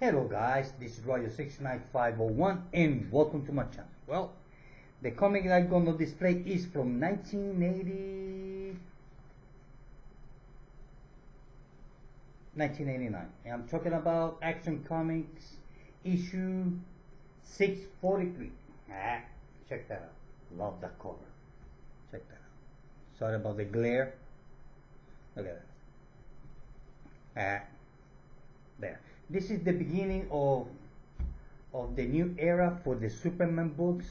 Hello guys, this is Roger69501 and welcome to my channel. Well, the comic I'm going to display is from 1989. And I'm talking about Action Comics issue 643. Check that out. Love that cover. Check that out. Sorry about the glare. Look at that. There. This is the beginning of the new era for the Superman books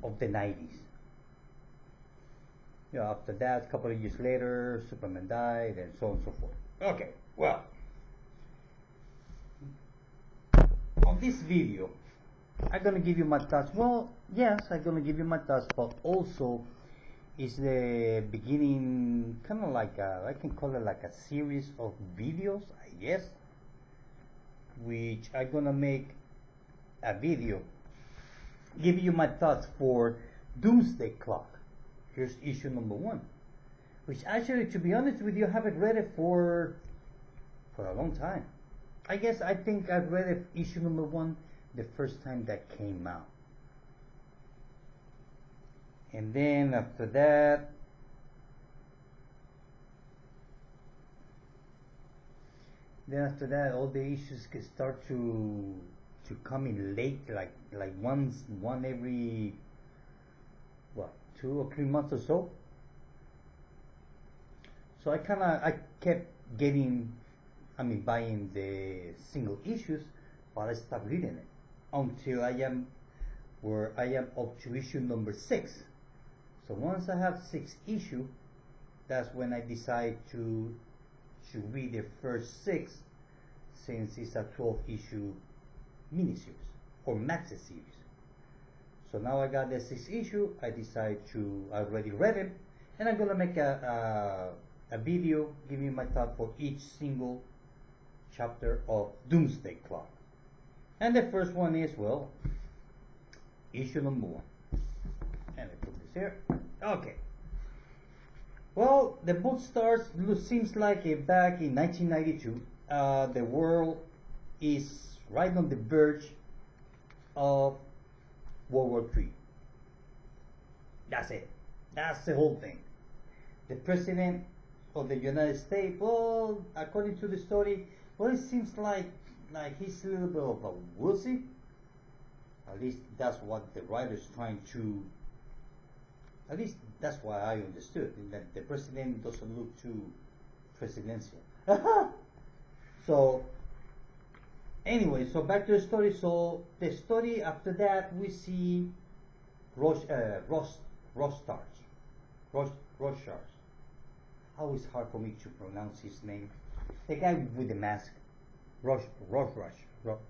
of the 90s. You know, after that, a couple of years later, Superman died, and so on and so forth. Okay, well, on this video, I'm gonna give you my thoughts. Well, yes, I'm gonna give you my thoughts, but also is the beginning, kind of like I can call it like a series of videos, I guess, which I'm gonna make a video give you my thoughts for Doomsday Clock. Here's issue number 1, which actually, to be honest with you, I haven't read it for a long time. I think I've read it, issue number 1 the first time that came out, and then after that all the issues can start to come in late, like one every 2 or 3 months or so. So I kept buying the single issues, but I stopped reading it until I am up to issue number 6. So once I have 6 issues, that's when I decide to read the first 6, since it's a 12 issue miniseries or maxi series. So now I got the 6th issue. I already read it, and I'm gonna make a video giving my thought for each single chapter of Doomsday Clock. And the first one is, well, issue number 1. And I put this here. Okay. Well, the book seems like back in 1992. The world is right on the verge of World War III. That's it. That's the whole thing. The president of the United States, well, according to the story, well, it seems like he's a little bit of a wussy. At least that's what the writer's trying to. At least that's why I understood, that the president doesn't look too presidential. So anyway, so back to the story. So the story after that, we see Rostars. How is hard for me to pronounce his name? The guy with the mask. Rostash or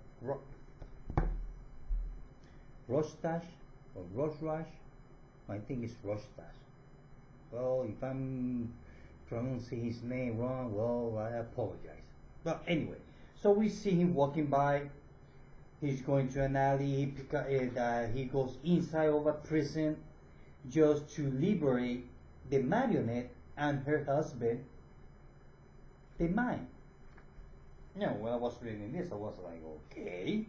Rosrash. I think it's Rostash. Well, if I'm pronouncing his name wrong, well, I apologize. But anyway, so we see him walking by. He's going to an alley. He goes inside of a prison just to liberate the marionette and her husband, the mime. You know, when I was reading this, I was like, okay,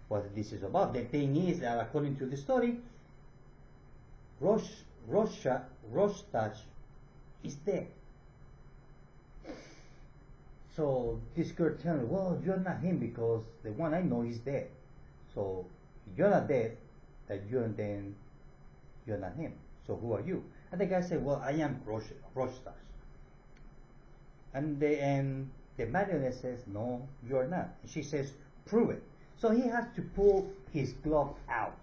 what this is about. The thing is that, according to the story, Rostash is dead. So this girl tells me, well, you're not him, because the one I know is dead. So you're not dead, that you're not him. So who are you? And the guy said, well, I am Rostash. And the marionette says, no, you're not. And she says, prove it. So he has to pull his glove out,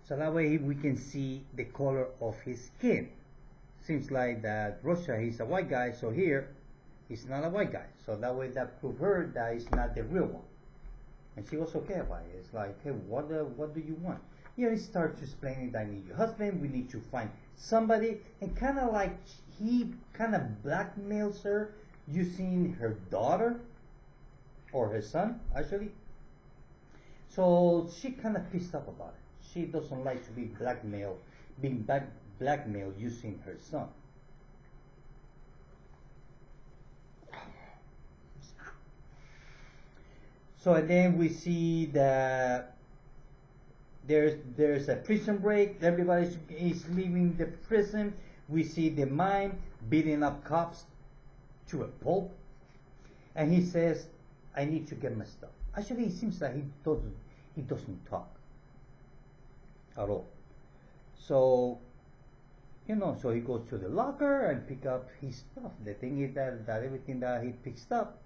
so that way we can see the color of his skin. Seems like that Rostash is a white guy, so here he's not a white guy. So that way that proved her that it's not the real one. And she was okay about it. It's like, hey, what do you want? You know, he starts explaining that I need your husband, we need to find somebody, and kind of like he kind of blackmails her using her daughter, or her son, actually. So she kind of pissed off about it. She doesn't like to be blackmailed using her son. So and then we see that there's a prison break. Everybody is leaving the prison. We see the mime beating up cops to a pulp, and he says, "I need to get my stuff." Actually, it seems like he doesn't talk at all. So so he goes to the locker and pick up his stuff. The thing is that everything that he picks up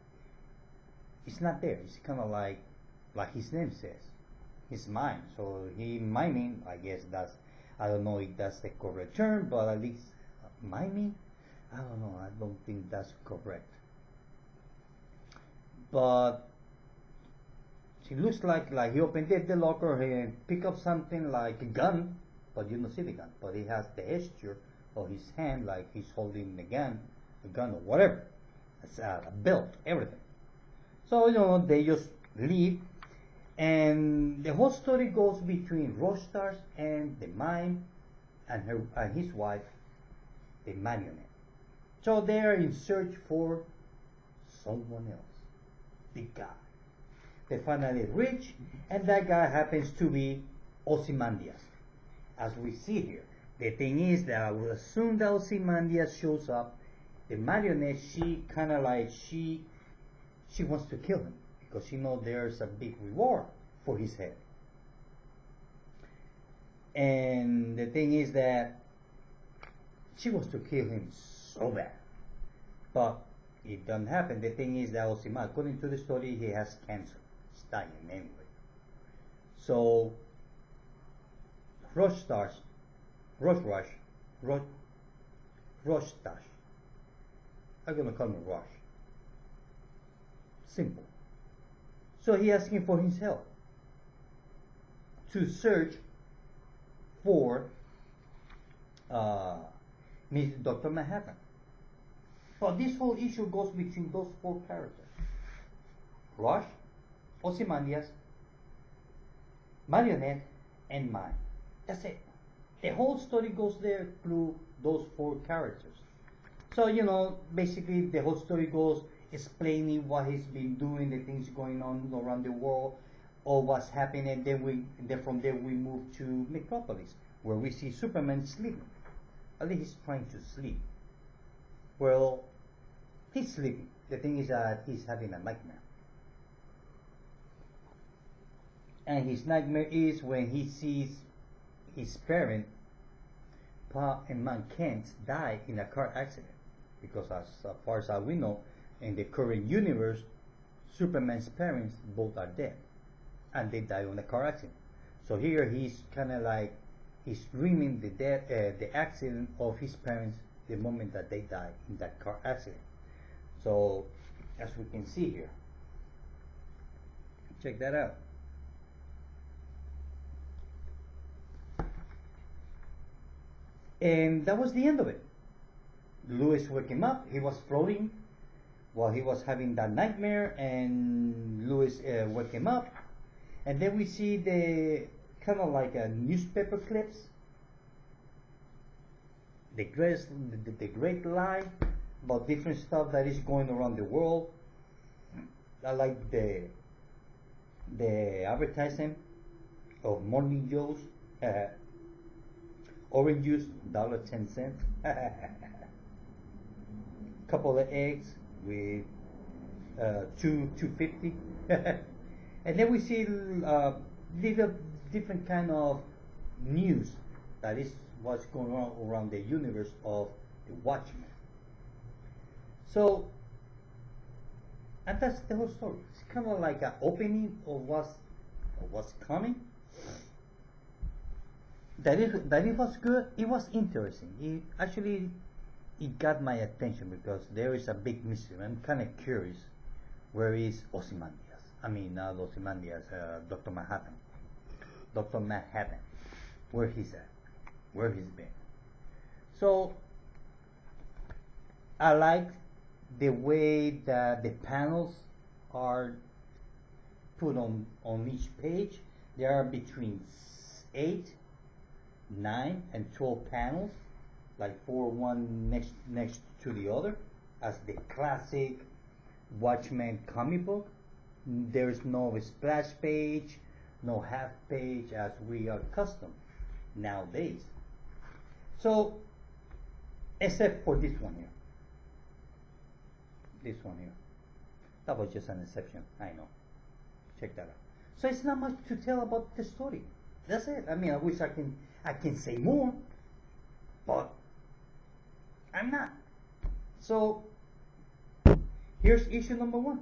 is not there. It's kind of like his name says, his mime. So he miming. I guess I don't know if that's the correct term, but at least miming. I don't know. I don't think that's correct. But it looks like he opened the locker and pick up something like a gun, but you don't see the gun. But he has the gesture of his hand like he's holding a gun or whatever. It's a belt, everything. So they just leave, and the whole story goes between Rockstars and the mime and his wife, the marionette. So they are in search for someone else, the guy. They finally reach, and that guy happens to be Ozymandias, as we see here. The thing is that I will assume that Ozymandias shows up. The marionette, she kind of like she wants to kill him because she knows there's a big reward for his head. And the thing is that she wants to kill him so bad, but it doesn't happen. The thing is that Ozymandias, according to the story, he has cancer. He's dying anyway. So Rockstars, I'm gonna call him Rush. Simple. So he asking for his help to search for Dr. Manhattan. But this whole issue goes between those four characters: Rush, Ozymandias, Marionette, and Mime. That's it. The whole story goes there through those four characters. So basically the whole story goes explaining what he's been doing, the things going on around the world, or what's happening, and then from there we move to Metropolis, where we see Superman sleeping. At least he's trying to sleep. Well, he's sleeping. The thing is that he's having a nightmare. And his nightmare is when he sees his parent, Pa and Man Kent, die in a car accident. Because as far as we know, in the current universe, Superman's parents both are dead. And they die on a car accident. So here he's kind of like, he's dreaming the accident of his parents the moment that they die in that car accident. So, as we can see here, check that out. And that was the end of it. Lois woke him up. He was floating while he was having that nightmare, and Lois woke him up. And then we see the kind of like a newspaper clips, the great lie about different stuff that is going around the world. I like the advertisement of morning Joe's. Orange juice, $1.10. Couple of eggs with $2.50. And then we see little different kind of news that is what's going on around the universe of the Watchmen. So, and that's the whole story. It's kind of like an opening of what's coming. That it was good. It was interesting. It got my attention because there is a big mystery. I'm kind of curious. Where is Ozymandias? I mean, not Ozymandias. Dr. Manhattan. Dr. Manhattan. Where he's at? Where he's been? So I like the way that the panels are put on each page. There are between 8, 9, and 12 panels, like one next to the other, as the classic Watchmen comic book. There's no splash page, no half page as we are accustomed nowadays. So, except for this one here. This one here. That was just an exception, I know. Check that out. So it's not much to tell about the story. That's it. I mean, I wish I can say more, but I'm not. So here's issue number 1.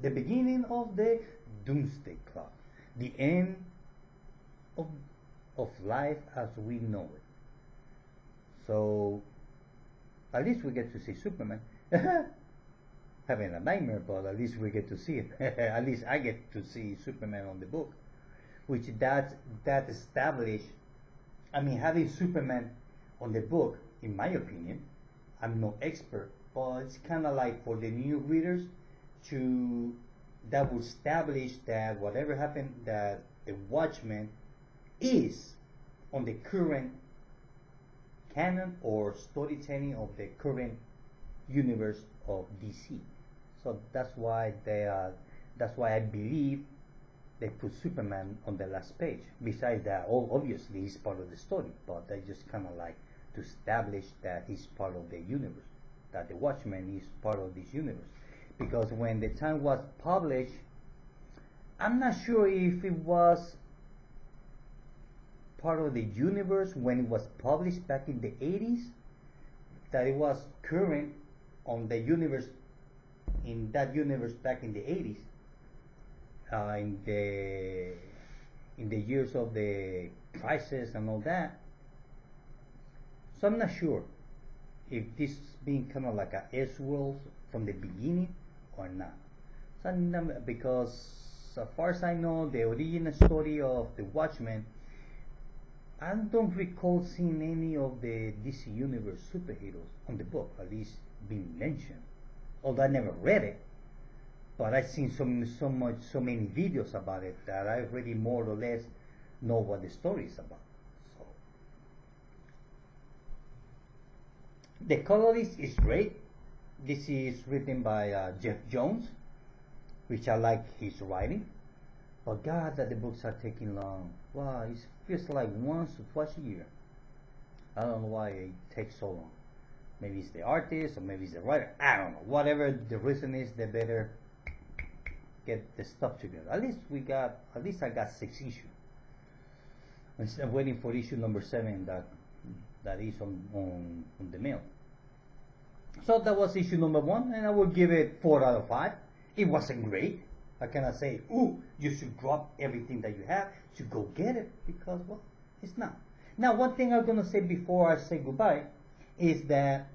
The beginning of the Doomsday Clock. The end of life as we know it. So at least we get to see Superman. Having a nightmare, but at least we get to see it. At least I get to see Superman on the book, which that established. I mean, having Superman on the book, in my opinion, I'm no expert, but it's kind of like for the new readers that will establish that whatever happened, that the Watchmen is on the current canon or storytelling of the current universe of DC. So that's why I believe they put Superman on the last page. Besides that, obviously he's part of the story, but they just kind of like to establish that he's part of the universe, that the Watchmen is part of this universe. Because when the time was published, I'm not sure if it was part of the universe when it was published back in the 80s, that it was current on the universe, in that universe back in the 80s, in the years of the crisis and all that. So I'm not sure if this being kind of like a Elseworlds from the beginning or not. So because as far as I know, the original story of the Watchmen, I don't recall seeing any of the DC Universe superheroes on the book, at least being mentioned. Although I never read it, but I've seen so many videos about it that I already more or less know what the story is about. So the colorist is great. This is written by Jeff Jones, which I like his writing. But God, that the books are taking long. Wow, it feels like once or twice a year. I don't know why it takes so long. Maybe it's the artist or maybe it's the writer. I don't know. Whatever the reason is, they better get the stuff together. At least I got 6 issues. I'm waiting for issue number 7 that is on the mail. So that was issue number 1, and I will give it 4 out of 5. It wasn't great. I cannot say, ooh, you should drop everything that you have to go get it, because, well, it's not. Now, one thing I'm going to say before I say goodbye is that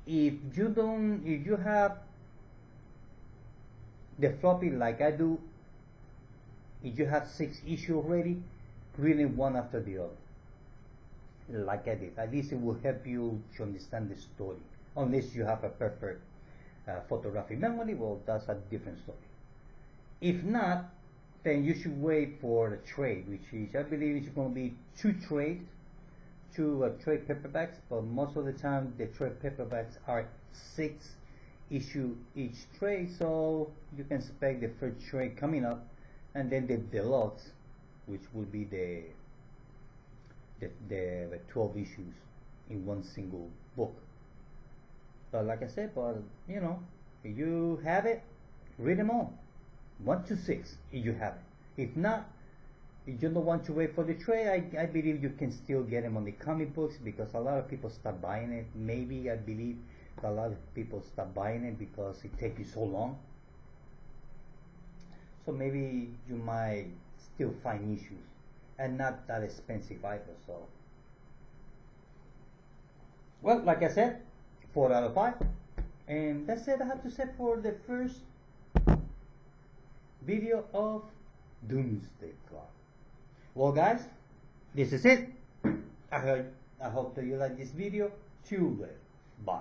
if you have the floppy like I do, if you have 6 issues already, read it one after the other, like I did. At least it will help you to understand the story. Unless you have a perfect photographic memory, well, that's a different story. If not, then you should wait for the trade, which is, I believe it's going to be 2 trade paperbacks, but most of the time the trade paperbacks are 6 issue each trade, so you can expect the first trade coming up, and then the deluxe, which will be the 12 issues in one single book. But like I said, if you have it, read them all, 1 to 6 if you have it. If not, if you don't want to wait for the trade, I believe you can still get them on the comic books, because a lot of people start buying it. Maybe I believe a lot of people start buying it because it takes you so long. So maybe you might still find issues, and not that expensive either. So, well, like I said, 4 out of 5, and that's it I have to say for the first video of Doomsday Clock. Well, guys, this is it. I hope that you like this video. Till then, bye.